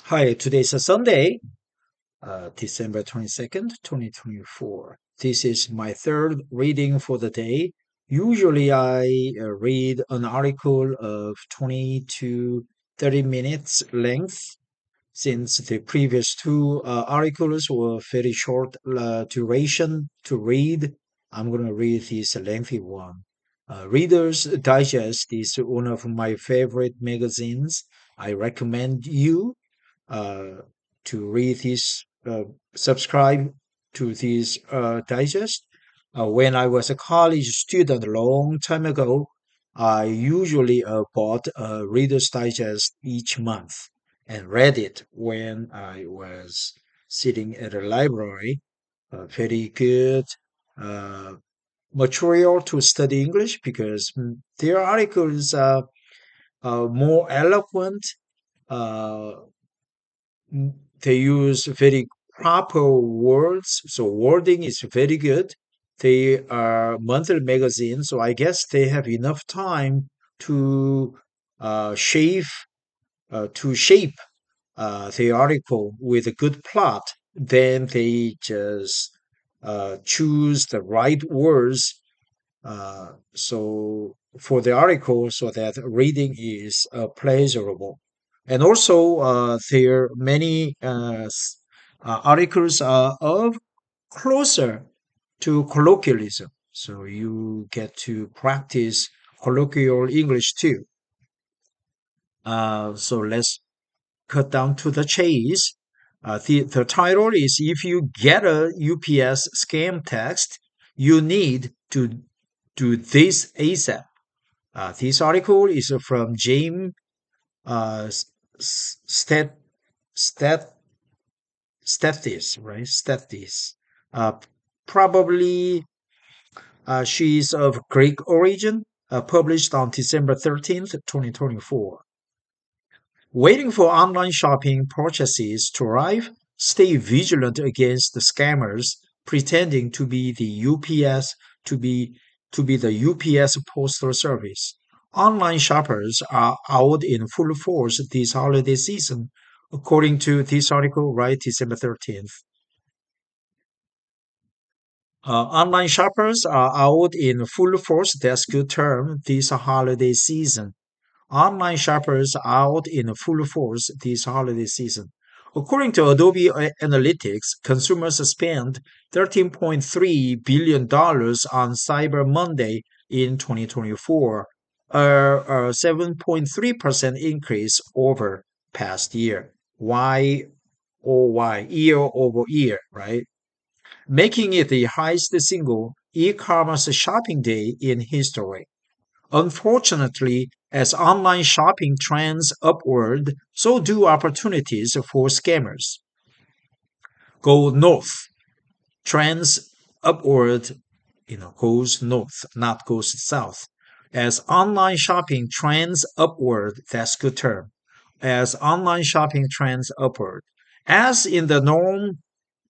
Hi, today's a Sunday, December 22nd, 2024. This is my third reading for the day. Usually I read an article of 20 to 30 minutes length since the previous two articles were very short duration to read. I'm going to read this lengthy one. Reader's Digest is one of my favorite magazines. I recommend you uh, to read this, subscribe to this digest. When I was a college student a long time ago, I usually bought a Reader's Digest each month and read it when I was sitting at a library. Very good uh, material to study English because their articles are more eloquent. Uh, they use very proper words, so wording is very good. They are monthly magazines, so I guess they have enough time to shave to shape the article with a good plot. Then they just choose the right words so for the article so that reading is pleasurable. And also there are many articles are of closer to colloquialism, so you get to practice colloquial English too. So let's cut down to the chase. The title is, if you get a UPS scam text, you need to do this ASAP. This article is from James uh, Stat, Stat, Stathis, right? Stathis. Uh, Probably she is of Greek origin, published on December 13th, 2024. Waiting for online shopping purchases to arrive, stay vigilant against the scammers pretending to be the UPS to be the UPS postal service. Online shoppers are out in full force this holiday season, according to this article, right, December 13th. Online shoppers are out in full force, that's good term, this holiday season. Online shoppers are out in full force this holiday season. According to Adobe Analytics, consumers spent $13.3 billion on Cyber Monday in 2024, a 7.3% increase over past year. Year over year, right? Making it the highest single e-commerce shopping day in history. Unfortunately, as online shopping trends upward, so do opportunities for scammers. Go north. Trends upward, goes north, not goes south. As online shopping trends upward, that's good term. As online shopping trends upward. As in the norm,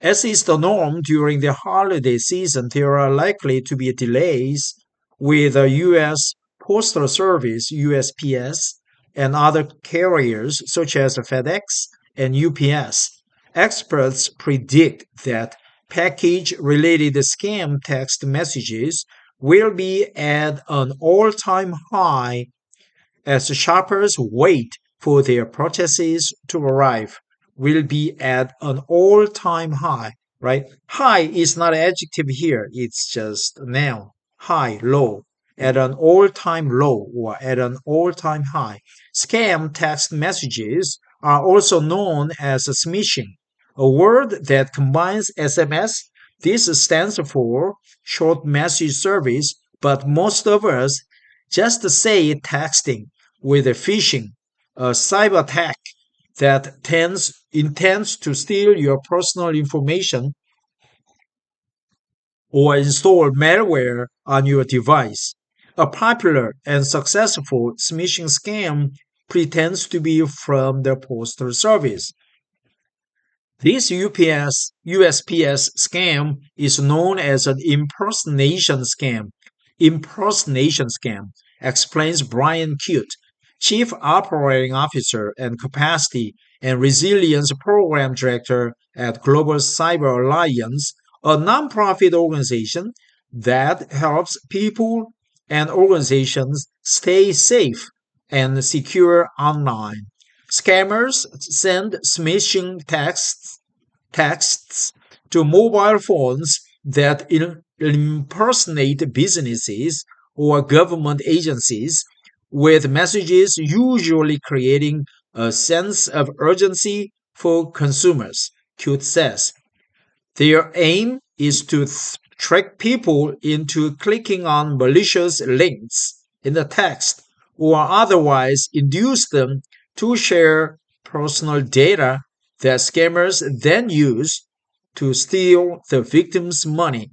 as is the norm during the holiday season, there are likely to be delays with the U.S. Postal Service (USPS) and other carriers such as FedEx and UPS. Experts predict that package-related scam text messages will be at an all-time high as shoppers wait for their purchases to arrive. Will be at an all-time high, right? High is not an adjective here, it's just a noun. High, low, at an all-time low or at an all-time high. Scam text messages are also known as smishing, a word that combines SMS. This stands for short message service, but most of us just say texting with a phishing, a cyber attack that intends to steal your personal information or install malware on your device. A popular and successful smishing scam pretends to be from the postal service. This USPS scam is known as an impersonation scam. Impersonation scam, explains Brian Cute, Chief Operating Officer and Capacity and Resilience Program Director at Global Cyber Alliance, a nonprofit organization that helps people and organizations stay safe and secure online. Scammers send smishing texts to mobile phones that impersonate businesses or government agencies with messages usually creating a sense of urgency for consumers, Cute says. Their aim is to trick people into clicking on malicious links in the text or otherwise induce them to share personal data that scammers then use to steal the victim's money.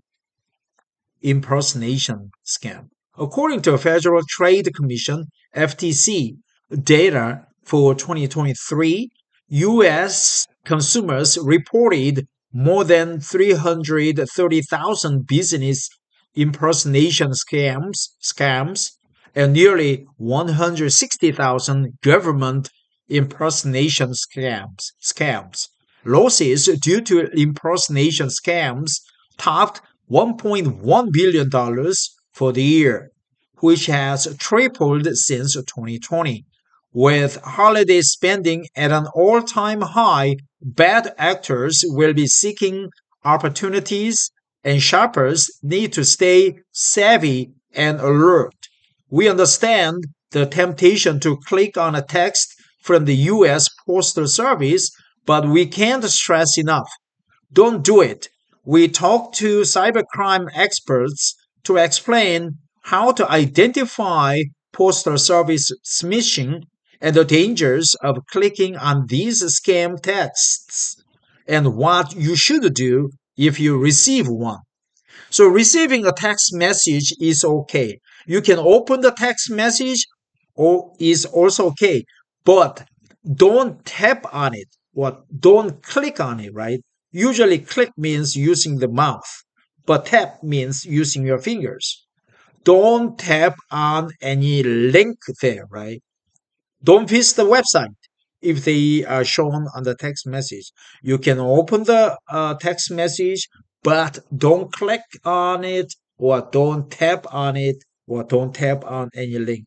Impersonation scam. According to Federal Trade Commission (FTC) data for 2023, U.S. consumers reported more than 330,000 business impersonation scams and nearly 160,000 government impersonation scams. Losses due to impersonation scams topped $1.1 billion for the year, which has tripled since 2020. With holiday spending at an all-time high, bad actors will be seeking opportunities and shoppers need to stay savvy and alert. We understand the temptation to click on a text from the US Postal Service, but we can't stress enough. Don't do it. We talked to cybercrime experts to explain how to identify postal service smishing and the dangers of clicking on these scam texts and what you should do if you receive one. So receiving a text message is okay. You can open the text message or is also okay, but don't tap on it or don't click on it, right? Usually click means using the mouth, but tap means using your fingers. Don't tap on any link there, right? Don't visit the website if they are shown on the text message. You can open the text message, but don't click on it or don't tap on it or don't tap on any link.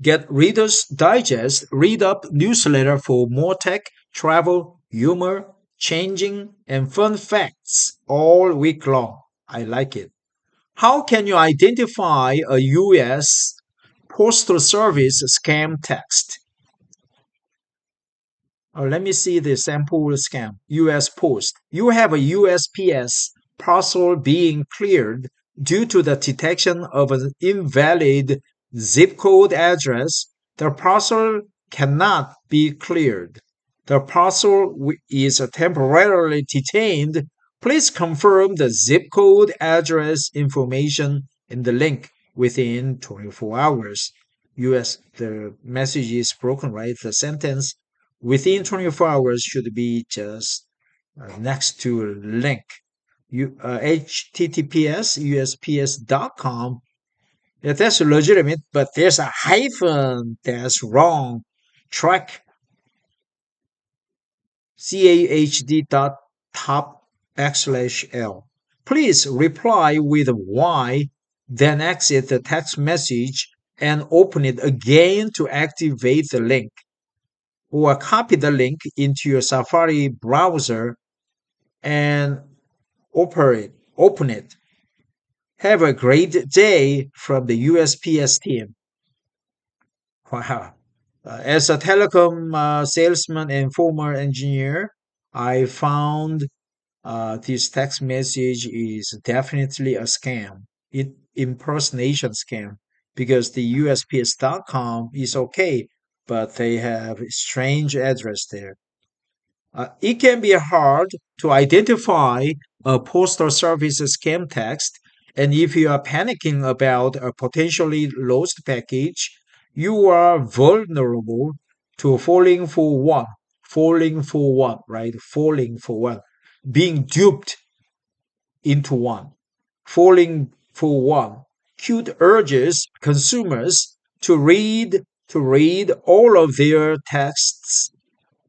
Get Reader's Digest Read Up newsletter for more tech, travel, humor, changing, and fun facts all week long. I like it. How can you identify a U.S. Postal Service scam text? Let me see the sample scam. U.S. Post. You have a USPS parcel being cleared due to the detection of an invalid zip code address. The parcel cannot be cleared. The parcel is temporarily detained. Please confirm the zip code address information in the link within 24 hours. The message is broken, right? The sentence within 24 hours should be just next to link. HTTPS, USPS.com. Yeah, that's legitimate, but there's a hyphen that's wrong. Track CAHD dot top \L. Please reply with Y, then exit the text message and open it again to activate the link. Or copy the link into your Safari browser and open it. Have a great day from the USPS team. Wow. As a telecom salesman and former engineer, I found this text message is definitely a scam, impersonation scam, because the USPS.com is okay, but they have strange address there. It can be hard to identify a postal service scam text, and if you are panicking about a potentially lost package, you are vulnerable to falling for one, being duped into one, falling for one. Cute urges consumers to read all of their texts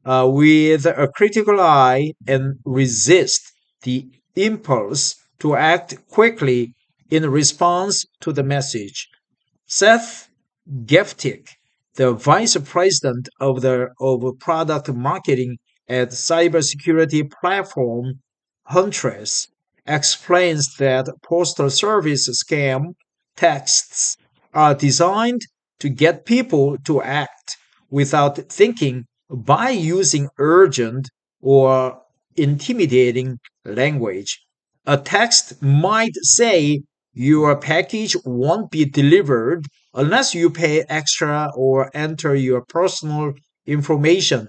with a critical eye and resist the impulse to act quickly in response to the message. Seth Geftik, the vice president of product marketing at cybersecurity platform Huntress, explains that postal service scam texts are designed to get people to act without thinking by using urgent or intimidating language. A text might say your package won't be delivered unless you pay extra or enter your personal information,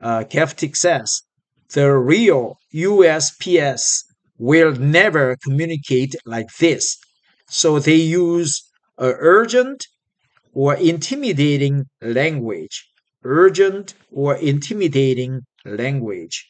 Keftik says. The real USPS will never communicate like this. So they use urgent or intimidating language. Urgent or intimidating language.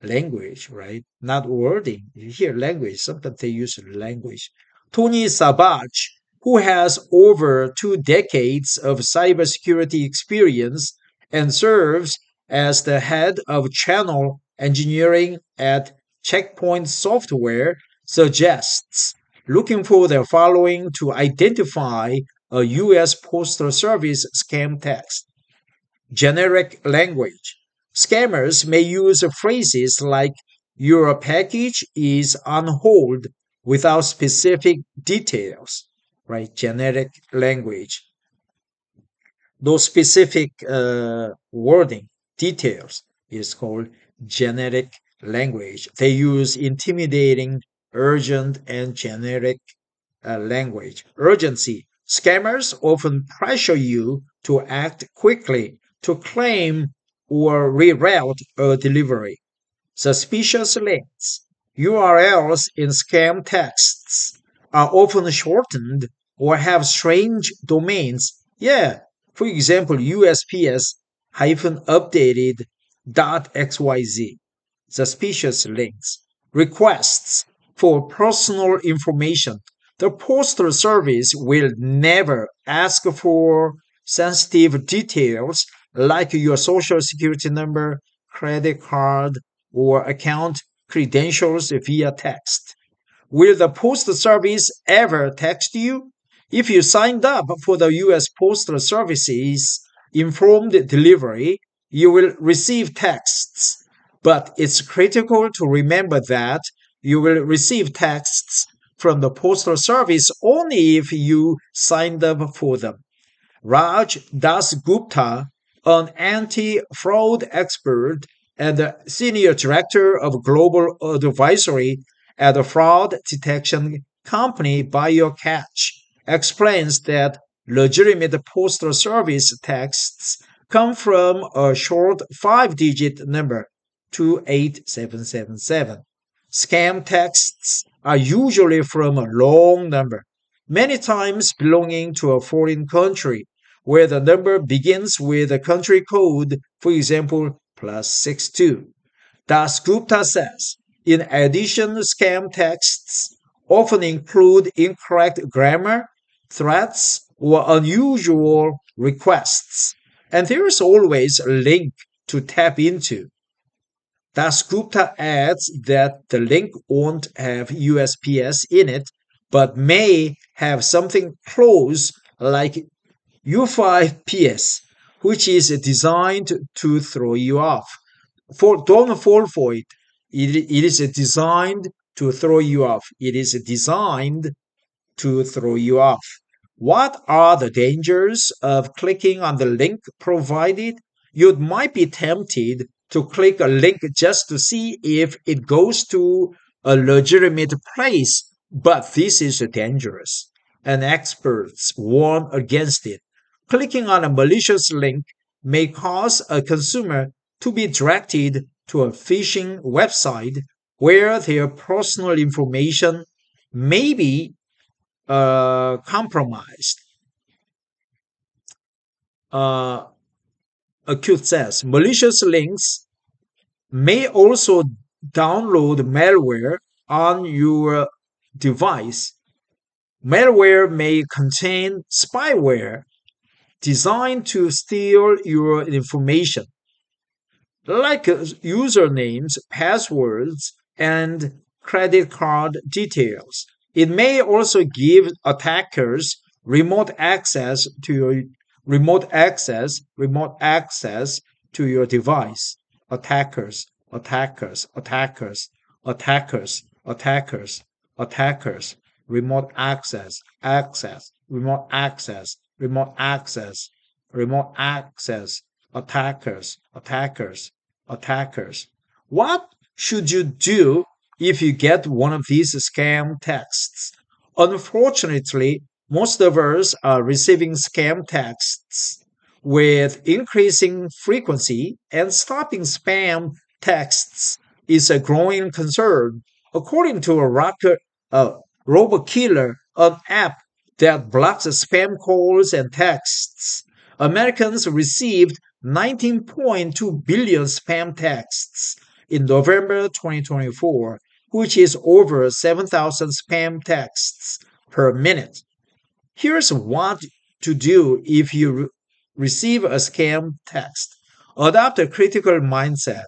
Language, right? Not wording. You hear language. Sometimes they use language. Tony Savage, who has over 2 decades of cybersecurity experience and serves as the head of channel engineering at Checkpoint Software, suggests looking for the following to identify a U.S. Postal Service scam text. Generic language. Scammers may use phrases like your package is on hold without specific details, right? Generic language. No specific wording, details is called generic language. They use intimidating, urgent, and generic language. Urgency. Scammers often pressure you to act quickly to claim or reroute a delivery. Suspicious links. URLs in scam texts are often shortened or have strange domains. Yeah, for example, USPS hyphen updated .xyz. Suspicious links. Requests for personal information. The Postal Service will never ask for sensitive details like your social security number, credit card, or account credentials via text. Will the Postal Service ever text you? If you signed up for the U.S. Postal Service's informed delivery, you will receive texts. But it's critical to remember that you will receive texts from the Postal Service only if you signed up for them. Raj Dasgupta, an anti-fraud expert and the senior director of global advisory at the fraud detection company BioCatch, explains that legitimate postal service texts come from a short 5-digit number 28777. Scam texts are usually from a long number, many times belonging to a foreign country, where the number begins with a country code, for example, +62. Dasgupta says, in addition, scam texts often include incorrect grammar, threats, or unusual requests, and there is always a link to tap into. Dasgupta adds that the link won't have USPS in it, but may have something close like U5PS, which is designed to throw you off. Don't fall for it. It is designed to throw you off. It is designed to throw you off. What are the dangers of clicking on the link provided? You might be tempted to click a link just to see if it goes to a legitimate place, but this is dangerous, and experts warn against it. Clicking on a malicious link may cause a consumer to be directed to a phishing website where their personal information may be compromised. Uh, Acute says malicious links may also download malware on your device. Malware may contain spyware designed to steal your information, like usernames, passwords, and credit card details. It may also give attackers remote access to your device. Attackers, attackers, remote access, remote access, attackers. What should you do if you get one of these scam texts? Unfortunately, most of us are receiving scam texts with increasing frequency, and stopping spam texts is a growing concern. According to uh, RoboKiller, an app that blocks spam calls and texts, Americans received 19.2 billion spam texts in November 2024, which is over 7,000 spam texts per minute. Here's what to do if you receive a scam text. Adopt a critical mindset.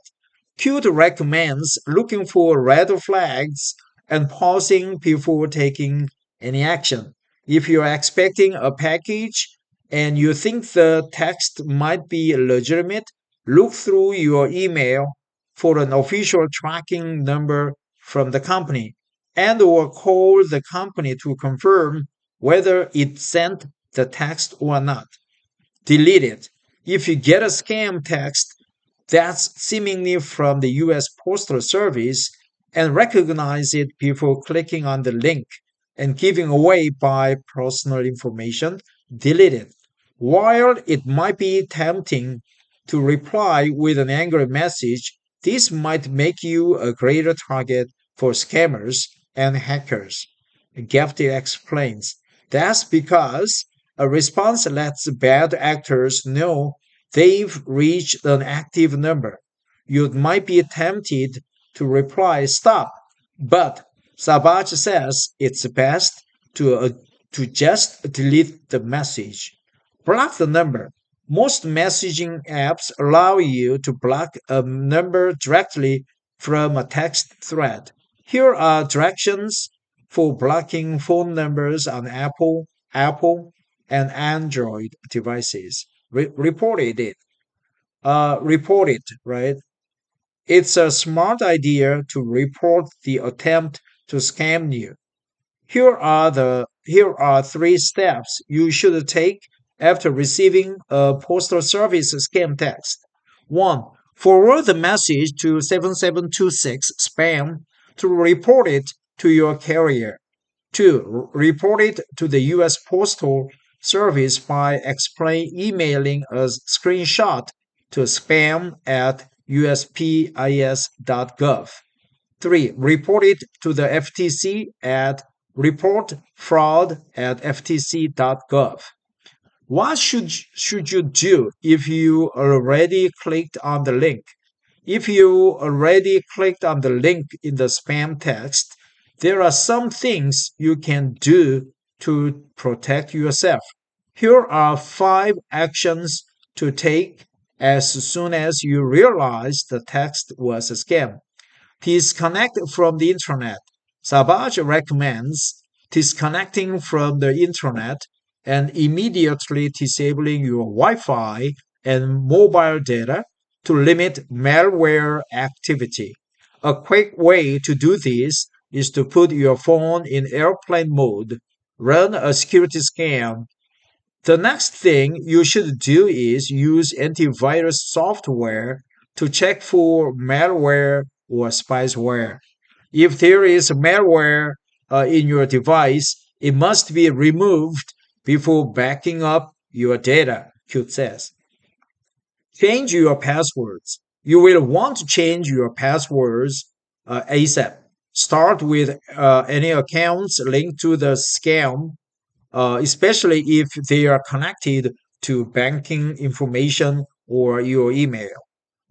Qt recommends looking for red flags and pausing before taking any action. If you're expecting a package and you think the text might be legitimate, look through your email for an official tracking number from the company and or call the company to confirm whether it sent the text or not. Delete it. If you get a scam text that's seemingly from the US Postal Service and recognize it before clicking on the link and giving away by personal information, delete it. While it might be tempting to reply with an angry message, this might make you a greater target for scammers and hackers. Gafty explains. That's because a response lets bad actors know they've reached an active number. You might be tempted to reply stop, but Sabaj says it's best to just delete the message. Block the number. Most messaging apps allow you to block a number directly from a text thread. Here are directions for blocking phone numbers on Apple, and Android devices. Report it, right? It's a smart idea to report the attempt to scam you. Here are three steps you should take after receiving a postal service scam text. 1. Forward the message to 7726 spam to report it to your carrier. 2. Report it to the US Postal Service by emailing a screenshot to spam at USPS.gov. 3. Report it to the FTC at reportfraud at ftc.gov. What should you do if you already clicked on the link? If you already clicked on the link in the spam text, there are some things you can do to protect yourself. Here are 5 actions to take as soon as you realize the text was a scam. Disconnect from the internet. Savage recommends disconnecting from the internet and immediately disabling your Wi Fi and mobile data to limit malware activity. A quick way to do this is to put your phone in airplane mode, run a security scan. The next thing you should do is use antivirus software to check for malware or spyware. If there is malware in your device, it must be removed before backing up your data, Qt says. Change your passwords. You will want to change your passwords ASAP. Start with any accounts linked to the scam, especially if they are connected to banking information or your email.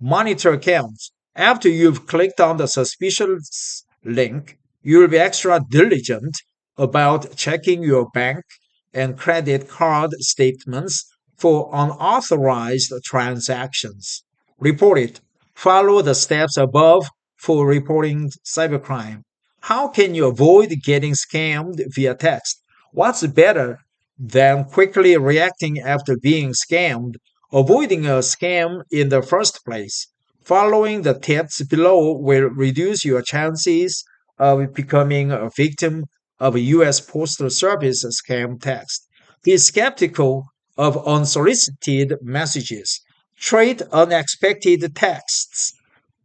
Monitor accounts. After you've clicked on the suspicious link, you'll be extra diligent about checking your bank and credit card statements for unauthorized transactions. Report it. Follow the steps above for reporting cybercrime. How can you avoid getting scammed via text? What's better than quickly reacting after being scammed, avoiding a scam in the first place? Following the tips below will reduce your chances of becoming a victim of a U.S. Postal Service scam text. Be skeptical of unsolicited messages. Treat unexpected texts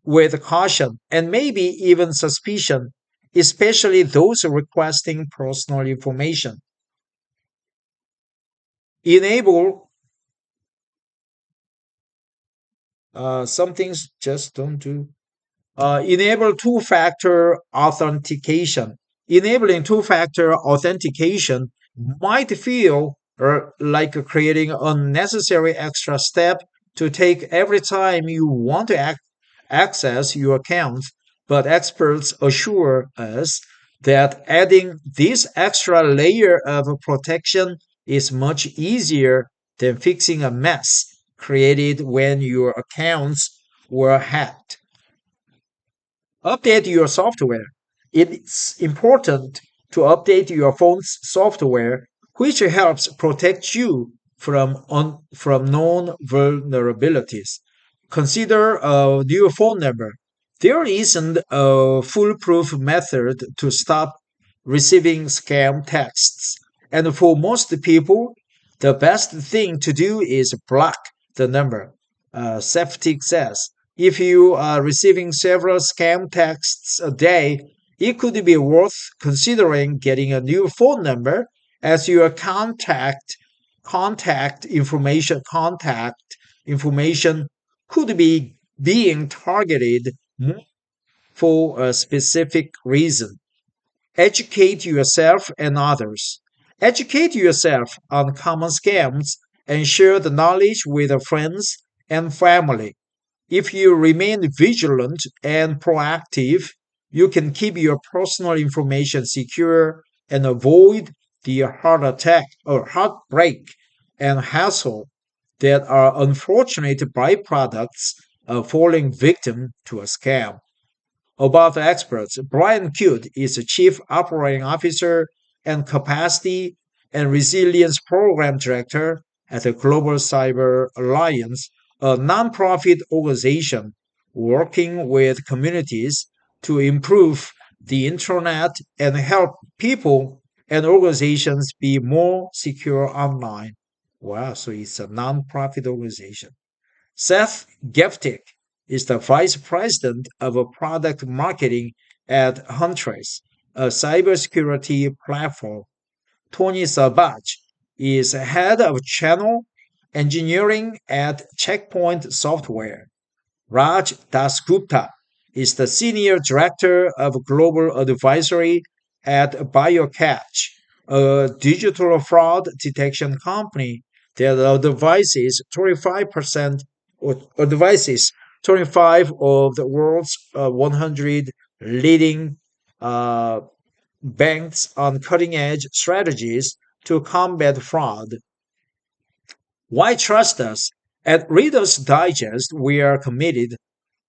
with caution and maybe even suspicion, especially those requesting personal information. Enable some things just don't do. Enable two-factor authentication. Enabling two-factor authentication might feel like creating unnecessary extra step to take every time you want to access your account, but experts assure us that adding this extra layer of protection is much easier than fixing a mess created when your accounts were hacked. Update your software. It's important to update your phone's software, which helps protect you from known vulnerabilities. Consider a new phone number. There isn't a foolproof method to stop receiving scam texts. And for most people, the best thing to do is block the number. Safety says if you are receiving several scam texts a day, it could be worth considering getting a new phone number as your contact information could be being targeted for a specific reason. Educate yourself and others. Educate yourself on common scams and share the knowledge with friends and family. If you remain vigilant and proactive, you can keep your personal information secure and avoid the heart attack or heartbreak and hassle that are unfortunate byproducts of falling victim to a scam. About the experts, Brian Cute is the Chief Operating Officer and Capacity and Resilience Program Director at the Global Cyber Alliance, a nonprofit organization working with communities to improve the internet and help people and organizations be more secure online. Wow, so it's a nonprofit organization. Seth Geftick is the vice president of product marketing at Huntress, a cybersecurity platform. Tony Savage is head of channel engineering at Checkpoint Software. Raj Dasgupta is the senior director of global advisory at BioCatch, a digital fraud detection company that advises 25% or advises 25 of the world's 100 leading uh, banks on cutting edge strategies to combat fraud. Why trust us? At Reader's Digest, we are committed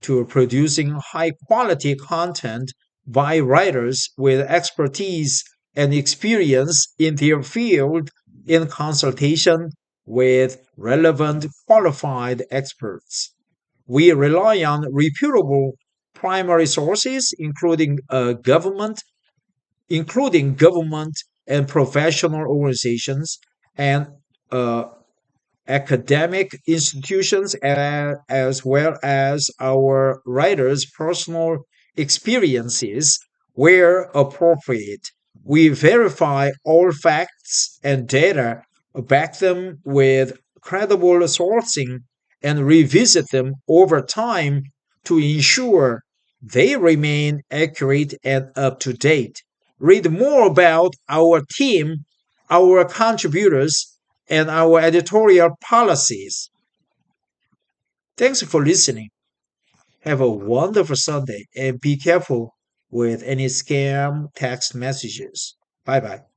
to producing high quality content by writers with expertise and experience in their field in consultation with relevant qualified experts. We rely on reputable primary sources, including government and professional organizations and uh, academic institutions as well as our writers' personal experiences where appropriate. We verify all facts and data, back them with credible sourcing, and revisit them over time to ensure they remain accurate and up to date. Read more about our team, our contributors, and our editorial policies. Thanks for listening. Have a wonderful Sunday and be careful with any scam text messages. Bye bye.